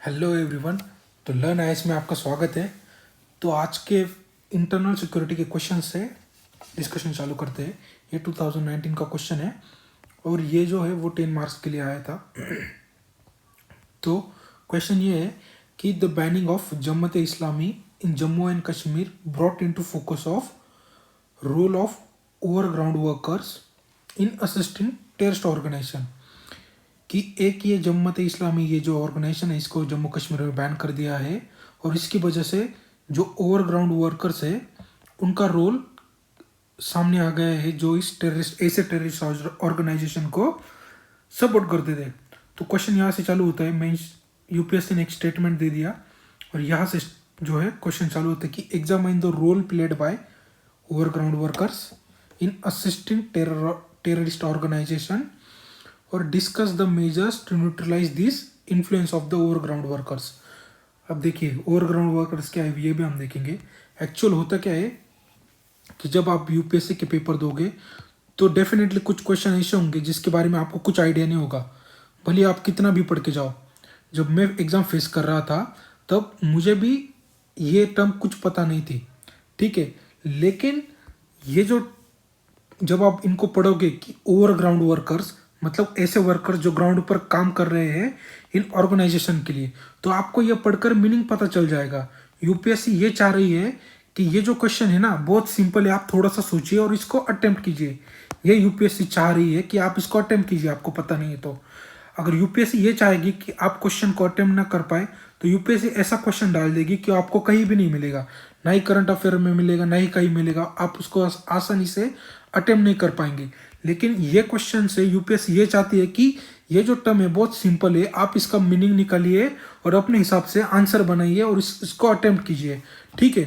Hello everyone. तो learn IAS में आपका स्वागत है। तो आज के इंटरनल सिक्योरिटी के क्वेश्चन से डिस्कशन चालू करते हैं। ये 2019 का क्वेश्चन है और ये जो है वो 10 मार्क्स के लिए आया था। तो क्वेश्चन ये है कि the banning of Jamaat Islami in Jammu and Kashmir brought into focus of role of overground workers in assisting terrorist organisation. कि एक ये जमात इस्लामी ये जो ऑर्गेनाइजेशन है इसको जम्मू कश्मीर में बैन कर दिया है और इसकी वजह से जो ओवरग्राउंड वर्कर्स है उनका रोल सामने आ गया है, जो इस टेररिस्ट ऑर्गेनाइजेशन को सपोर्ट करते थे। तो क्वेश्चन यहाँ से चालू होता है। मैं यूपीएससी ने एक स्टेटमेंट दे दिया और यहाँ से जो है क्वेश्चन चालू होता है कि examine the role played by overground workers in assisting terrorist organisation और discuss the measures to neutralise this influence of the overground workers. अब देखिए ओवरग्राउंड वर्कर्स क्या है ये भी हम देखेंगे। एक्चुअल होता क्या है कि जब आप यूपीएससी के पेपर दोगे तो डेफिनेटली कुछ क्वेश्चन ऐसे होंगे जिसके बारे में आपको कुछ आइडिया नहीं होगा, भले आप कितना भी पढ़ के जाओ। जब मैं एग्ज़ाम फेस कर रहा था तब मुझे भी ये टर्म कुछ पता नहीं थी, ठीक है। लेकिन ये जो जब आप इनको पढ़ोगे कि ओवरग्राउंड वर्कर्स मतलब ऐसे वर्कर्स जो ग्राउंड पर काम कर रहे हैं इन ऑर्गेनाइजेशन के लिए, तो आपको ये पढ़कर मीनिंग पता चल जाएगा। यूपीएससी ये चाह रही है कि ये जो क्वेश्चन है ना बहुत सिंपल है, आप थोड़ा सा सोचिए और इसको अटेम्प्ट कीजिए। ये यूपीएससी चाह रही है कि आप इसको अटेम्प्ट कीजिए, आपको पता नहीं है तो। अगर यूपीएससी ये चाहेगी कि आप क्वेश्चन को अटेम्प्ट ना कर पाए तो यूपीएससी ऐसा क्वेश्चन डाल देगी कि आपको कहीं भी नहीं मिलेगा, ना ही करंट अफेयर में मिलेगा ना ही कहीं मिलेगा, आप उसको आसानी से अटेम्प्ट नहीं कर पाएंगे। लेकिन ये क्वेश्चन से यूपीएससी ये चाहती है कि ये जो टर्म है बहुत सिंपल है, आप इसका मीनिंग निकालिए और अपने हिसाब से आंसर बनाइए और इसको अटेम्प्ट कीजिए, ठीक है।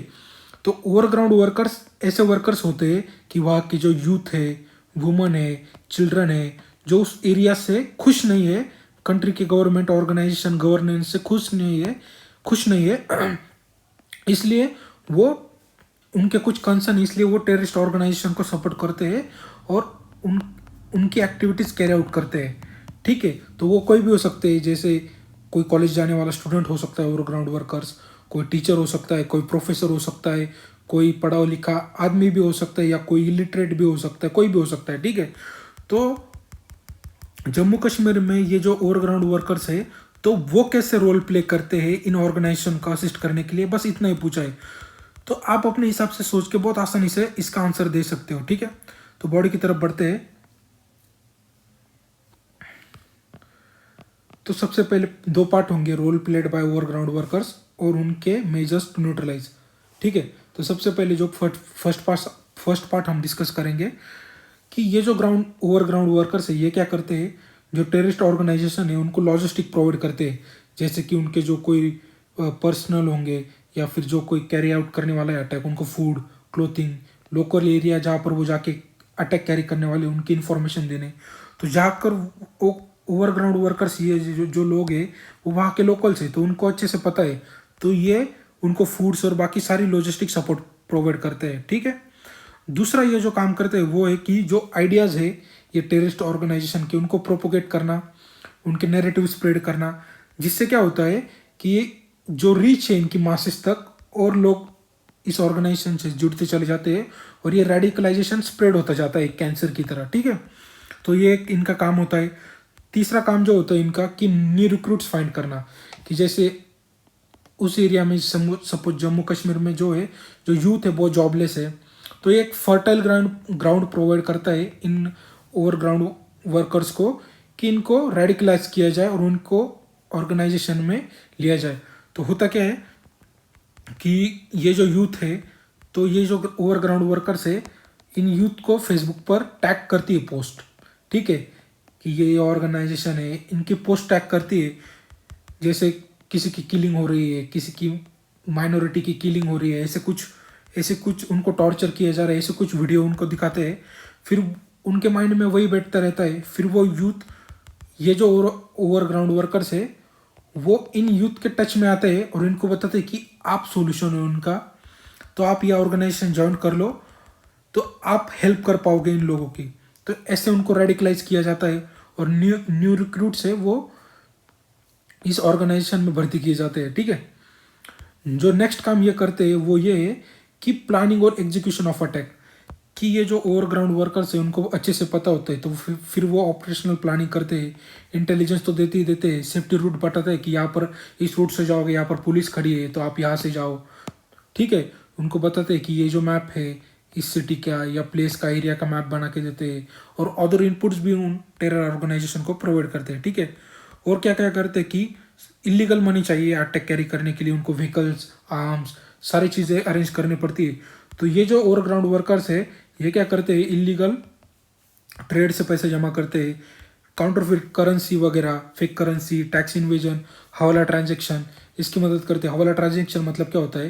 तो ओवरग्राउंड वर्कर्स ऐसे वर्कर्स होते हैं कि वहाँ की जो यूथ है, वुमन है, चिल्ड्रन है, जो उस एरिया से खुश नहीं है, कंट्री के गवर्नमेंट ऑर्गेनाइजेशन गवर्नेंस से खुश नहीं है इसलिए वो उनके कुछ कंसर्न, इसलिए वो टेररिस्ट ऑर्गेनाइजेशन को सपोर्ट करते हैं और उनकी एक्टिविटीज़ कैरी आउट करते हैं, ठीक है। तो वो कोई भी हो सकते हैं, जैसे कोई कॉलेज जाने वाला स्टूडेंट हो सकता है ओवरग्राउंड वर्कर्स, कोई टीचर हो सकता है, कोई प्रोफेसर हो सकता है, कोई पढ़ा लिखा आदमी भी हो सकता है या कोई इलिटरेट भी हो सकता है, कोई भी हो सकता है, ठीक है। तो जम्मू कश्मीर में ये जो ओवरग्राउंड वर्कर्स है तो वो कैसे रोल प्ले करते हैं इन ऑर्गेनाइजेशन को असिस्ट करने के लिए, बस इतना ही पूछा है। तो आप अपने हिसाब से सोच के बहुत आसानी से इसका आंसर दे सकते हो, ठीक है। तो बॉडी की तरफ बढ़ते हैं। तो सबसे पहले दो पार्ट होंगे, role played by overground workers और उनके मेजर्स टू न्यूट्रलाइज, ठीक है। तो सबसे पहले जो फर्स्ट पार्ट हम डिस्कस करेंगे कि ये जो ओवरग्राउंड वर्कर्स है ये क्या करते हैं, जो टेररिस्ट ऑर्गेनाइजेशन है उनको लॉजिस्टिक प्रोवाइड करते हैं, जैसे कि उनके जो कोई पर्सनल होंगे या फिर जो कोई कैरी आउट करने वाला है अटैक, उनको फूड, क्लोथिंग, लोकल एरिया जहाँ पर वो जाके अटैक कैरी करने वाले उनकी इन्फॉर्मेशन देने। तो जाकर वो ओवरग्राउंड वर्कर्स ये जो लोग हैं वो वहाँ के लोकल्स है तो उनको अच्छे से पता है, तो ये उनको फूड्स और बाकी सारी लॉजिस्टिक सपोर्ट प्रोवाइड करते हैं, ठीक है। दूसरा ये जो काम करते हैं वो है कि जो आइडियाज़ है ये टेररिस्ट ऑर्गेनाइजेशन के उनको प्रोपोगेट करना, उनके नैरेटिव स्प्रेड करना, जिससे क्या होता है कि ये जो रीच है इनकी मासेस तक और लोग इस ऑर्गेनाइजेशन से जुड़ते चले जाते हैं और ये रेडिकलाइजेशन स्प्रेड होता जाता है कैंसर की तरह, ठीक है। तो ये एक इनका काम होता है। तीसरा काम जो होता है इनका कि न्यू रिक्रूट्स फाइंड करना, कि जैसे उस एरिया में सपोज जम्मू कश्मीर में जो है जो यूथ है वो जॉबलेस है, तो ये एक फर्टाइल ग्राउंड प्रोवाइड करता है इन ओवरग्राउंड वर्कर्स को कि इनको रेडिकलाइज किया जाए और उनको ऑर्गेनाइजेशन में लिया जाए। तो होता क्या है कि ये जो यूथ है तो ये जो ओवरग्राउंड वर्कर्स है इन यूथ को फेसबुक पर टैग करती है पोस्ट, ठीक है, कि ये ऑर्गेनाइजेशन है, इनकी पोस्ट टैग करती है। जैसे किसी की किलिंग हो रही है, किसी की माइनॉरिटी की किलिंग हो रही है, ऐसे कुछ उनको टॉर्चर किया जा रहा है, ऐसे कुछ वीडियो उनको दिखाते हैं, फिर उनके माइंड में वही बैठता रहता है। फिर वो यूथ ये जो ओवरग्राउंड वर्कर्स है वो इन यूथ के टच में आते हैं और इनको बताते हैं कि आप सॉल्यूशन है उनका, तो आप ये ऑर्गेनाइजेशन ज्वाइन कर लो तो आप हेल्प कर पाओगे इन लोगों की। तो ऐसे उनको रेडिकलाइज किया जाता है और न्यू रिक्रूट्स है वो इस ऑर्गेनाइजेशन में भर्ती किए जाते हैं, ठीक है। जो नेक्स्ट काम ये करते हैं वो ये है कि प्लानिंग और एग्जीक्यूशन ऑफ अटैक, कि ये जो ओवरग्राउंड वर्कर्स है उनको अच्छे से पता होता है, तो फिर वो ऑपरेशनल प्लानिंग करते हैं। इंटेलिजेंस तो देते ही देते हैं, सेफ्टी रूट बताते हैं कि यहाँ पर इस रूट से जाओगे, यहाँ पर पुलिस खड़ी है तो आप यहाँ से जाओ, ठीक है। उनको बताते हैं कि ये जो मैप है इस सिटी का या प्लेस का, एरिया का मैप बना के देते हैं, और अदर इनपुट्स भी उन टेरर ऑर्गेनाइजेशन को प्रोवाइड करते हैं, ठीक है। और क्या क्या करते हैं कि इलीगल मनी चाहिए अटैक कैरी करने के लिए, उनको व्हीकल्स, आर्म्स, सारी चीज़ें अरेंज करनी पड़ती है। तो ये जो ओवरग्राउंड वर्कर्स है ये क्या करते हैं, इलीगल ट्रेड से पैसे जमा करते हैं, काउंटरफिट करेंसी वगैरह, फेक करेंसी, टैक्स इन्वेजन, हवाला ट्रांजेक्शन, इसकी मदद करते हैं। हवाला ट्रांजेक्शन मतलब क्या होता है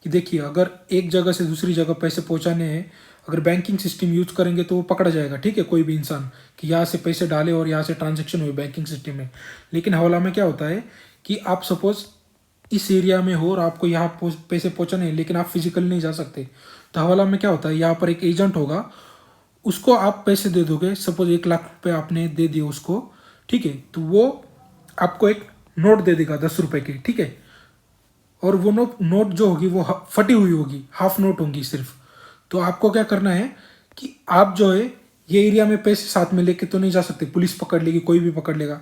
कि देखिए, अगर एक जगह से दूसरी जगह पैसे पहुंचाने हैं, अगर बैंकिंग सिस्टम यूज करेंगे तो वो पकड़ा जाएगा, ठीक है, कोई भी इंसान कि यहाँ से पैसे डाले और यहाँ से ट्रांजेक्शन हुए बैंकिंग सिस्टम में। लेकिन हवाला में क्या होता है कि आप सपोज इस एरिया में हो और आपको यहाँ पैसे पहुँचाने हैं, लेकिन आप फिजिकल नहीं जा सकते, तो हवाला में क्या होता है, यहाँ पर एक एजेंट होगा, उसको आप पैसे दे दोगे। सपोज 1 लाख रुपए आपने दे दिए उसको, ठीक है, तो वो आपको एक नोट दे देगा 10 रुपए की, ठीक है। और वो नोट जो होगी वो फटी हुई होगी, हाफ नोट होगी सिर्फ। तो आपको क्या करना है कि आप जो है ये एरिया में पैसे साथ में लेके तो नहीं जा सकते, पुलिस पकड़ लेगी, कोई भी पकड़ लेगा।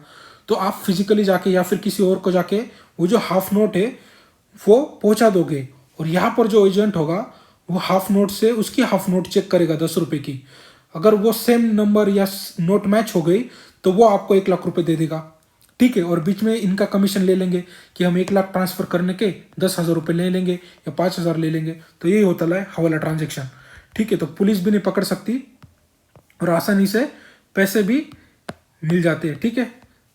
तो आप फिजिकली जाके या फिर किसी और को जाके वो जो हाफ नोट है वो पहुंचा दोगे, और यहाँ पर जो एजेंट होगा वो हाफ नोट से उसकी हाफ नोट चेक करेगा 10 रुपए की। अगर वो सेम नंबर या नोट मैच हो गई तो वो आपको 1 लाख रुपए दे देगा, ठीक है। और बीच में इनका कमीशन ले लेंगे कि हम 1 लाख ट्रांसफर करने के 10,000 रुपये ले लेंगे या 5,000 ले लेंगे। तो यही होता है हवाला ट्रांजेक्शन, ठीक है। तो पुलिस भी नहीं पकड़ सकती और आसानी से पैसे भी मिल जाते हैं, ठीक है।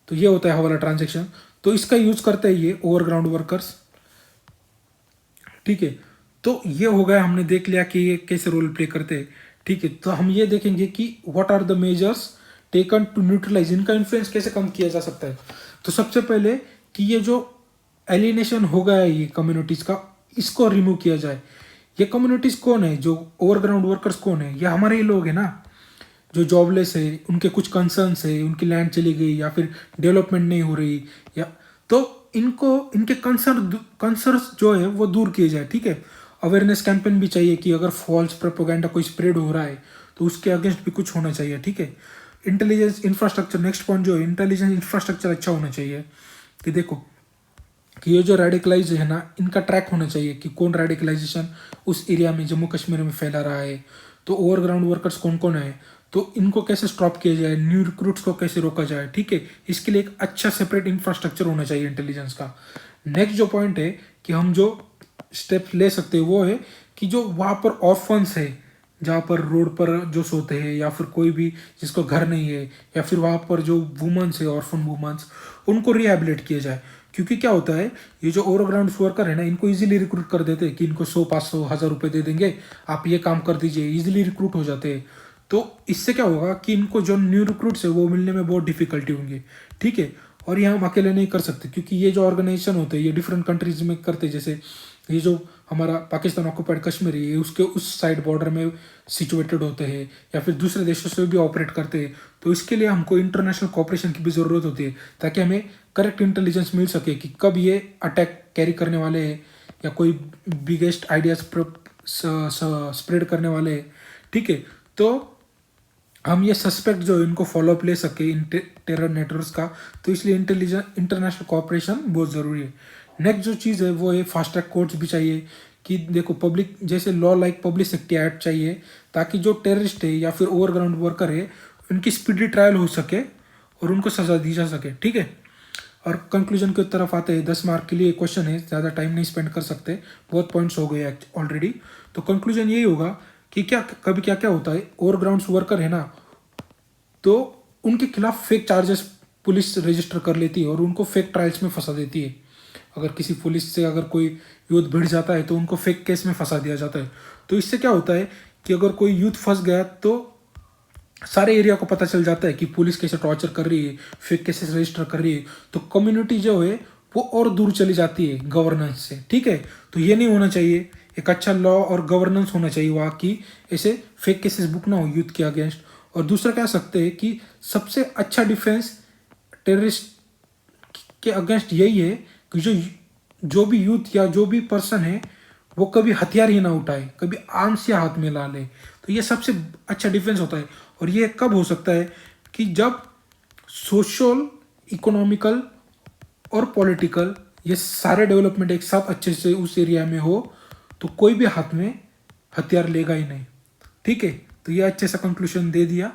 तो ये होता है हवाला ट्रांजेक्शन। तो इसका यूज करते हैं ये ओवरग्राउंड वर्कर्स, ठीक है। तो ये हो गया, हमने देख लिया कि ये कैसे रोल प्ले करते हैं, ठीक है। तो हम ये देखेंगे कि what are the measures taken to neutralise, इनका इन्फ्लुएंस कैसे कम किया जा सकता है। तो सबसे पहले कि ये जो एलिनेशन हो गया है ये कम्युनिटीज का, इसको रिमूव किया जाए। ये कम्युनिटीज कौन है, जो ओवरग्राउंड वर्कर्स कौन है, ये हमारे ही लोग हैं ना, जो जॉबलेस है, उनके कुछ कंसर्न्स है, उनकी लैंड चली गई या फिर डेवलपमेंट नहीं हो रही, या तो इनको इनके कंसर्न्स जो है वो दूर किए जाए, ठीक है। अवेयरनेस कैंपेन भी चाहिए कि अगर फॉल्स प्रोपोगेंडा कोई स्प्रेड हो रहा है तो उसके अगेंस्ट भी कुछ होना चाहिए, ठीक है। इंटेलिजेंस इंफ्रास्ट्रक्चर, नेक्स्ट पॉइंट जो है, इंटेलिजेंस इंफ्रास्ट्रक्चर अच्छा होना चाहिए। कि देखो कि ये जो रेडिकलाइज है ना, इनका ट्रैक होना चाहिए कि कौन रेडिकलाइजेशन उस एरिया में जम्मू कश्मीर में फैला रहा है, तो ओवरग्राउंड वर्कर्स कौन कौन है, तो इनको कैसे स्टॉप किया जाए, न्यू रिक्रूट्स को कैसे रोका जाए, ठीक है। इसके लिए एक अच्छा सेपरेट इंफ्रास्ट्रक्चर होना चाहिए इंटेलिजेंस का। नेक्स्ट जो पॉइंट है कि हम जो स्टेप्स ले सकते हैं वो है कि जो वहाँ पर ऑर्फन्स है, जहाँ पर रोड पर जो सोते हैं या फिर कोई भी जिसको घर नहीं है, या फिर वहाँ पर जो वुमेंस है, ऑर्फन वुमेंस, उनको रिहेबिलिट किया जाए। क्योंकि क्या होता है, ये जो ओवरग्राउंड वर्कर है ना, इनको इजीली रिक्रूट कर देते हैं कि इनको 100, 500, 1,000 रुपये दे देंगे, आप ये काम कर दीजिए, इजीली रिक्रूट हो जाते हैं। तो इससे क्या होगा कि इनको जो न्यू रिक्रूट्स है वो मिलने में बहुत डिफिकल्टी होंगी, ठीक है। और ये हम अकेले नहीं कर सकते, क्योंकि ये जो ऑर्गेनाइजेशन होते हैं ये डिफरेंट कंट्रीज में करते हैं। जैसे ये जो हमारा पाकिस्तान ऑक्युपाइड कश्मीर है, ये उसके उस साइड बॉर्डर में सिचुएटेड होते हैं, या फिर दूसरे देशों से भी ऑपरेट करते हैं। तो इसके लिए हमको इंटरनेशनल कोऑपरेशन की भी ज़रूरत होती है, ताकि हमें करेक्ट इंटेलिजेंस मिल सके कि कब ये अटैक कैरी करने वाले हैं या कोई बिगेस्ट आइडियाज स्प्रेड करने वाले हैं, ठीक है। तो हम ये सस्पेक्ट जो है इनको फॉलोअप ले सके इन टेरर नेटवर्क्स का, तो इसलिए इंटरनेशनल कोऑपरेशन बहुत ज़रूरी है। नेक्स्ट जो चीज़ है वो है फास्ट ट्रैक कोर्ट्स भी चाहिए। कि देखो पब्लिक जैसे law like public safety act चाहिए, ताकि जो टेररिस्ट है या फिर ओवरग्राउंड वर्कर है उनकी स्पीडी ट्रायल हो सके और उनको सजा दी जा सके, ठीक है। और कंक्लूजन की तरफ आते हैं, 10 मार्क के लिए क्वेश्चन है, ज़्यादा टाइम नहीं स्पेंड कर सकते, बहुत पॉइंट्स हो गए ऑलरेडी। तो कंक्लूजन यही होगा कि क्या कभी क्या क्या होता है, ओवरग्राउंड वर्कर है ना, तो उनके खिलाफ फेक चार्जेस पुलिस रजिस्टर कर लेती है और उनको फेक ट्रायल्स में फंसा देती है। अगर किसी पुलिस से अगर कोई यूथ भिड़ जाता है तो उनको फेक केस में फंसा दिया जाता है। तो इससे क्या होता है कि अगर कोई यूथ फंस गया तो सारे एरिया को पता चल जाता है कि पुलिस कैसे टॉर्चर कर रही है, फेक केसेस रजिस्टर कर रही है। तो कम्युनिटी जो है वो और दूर चली जाती है गवर्नेंस से, ठीक है। तो ये नहीं होना चाहिए, एक अच्छा लॉ और गवर्नेंस होना चाहिए वहाँ की, ऐसे फेक केसेस बुक ना हो यूथ के अगेंस्ट। और दूसरा कह सकते हैं कि सबसे अच्छा डिफेंस टेररिस्ट के अगेंस्ट यही है कि जो भी यूथ या जो भी पर्सन है वो कभी हथियार ही ना उठाए, कभी आर्म्स या हाथ में ला ले। तो ये सबसे अच्छा डिफेंस होता है। और ये कब हो सकता है कि जब सोशल, इकोनॉमिकल और पॉलिटिकल ये सारे डेवलपमेंट एक साथ अच्छे से उस एरिया में हो, तो कोई भी हाथ में हथियार लेगा ही नहीं। ठीक है, तो ये अच्छे सा कंक्लूजन दे दिया,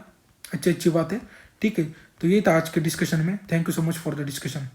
अच्छी अच्छी बात है। ठीक है, तो ये था आज के डिस्कशन में। Thank you so much for the discussion.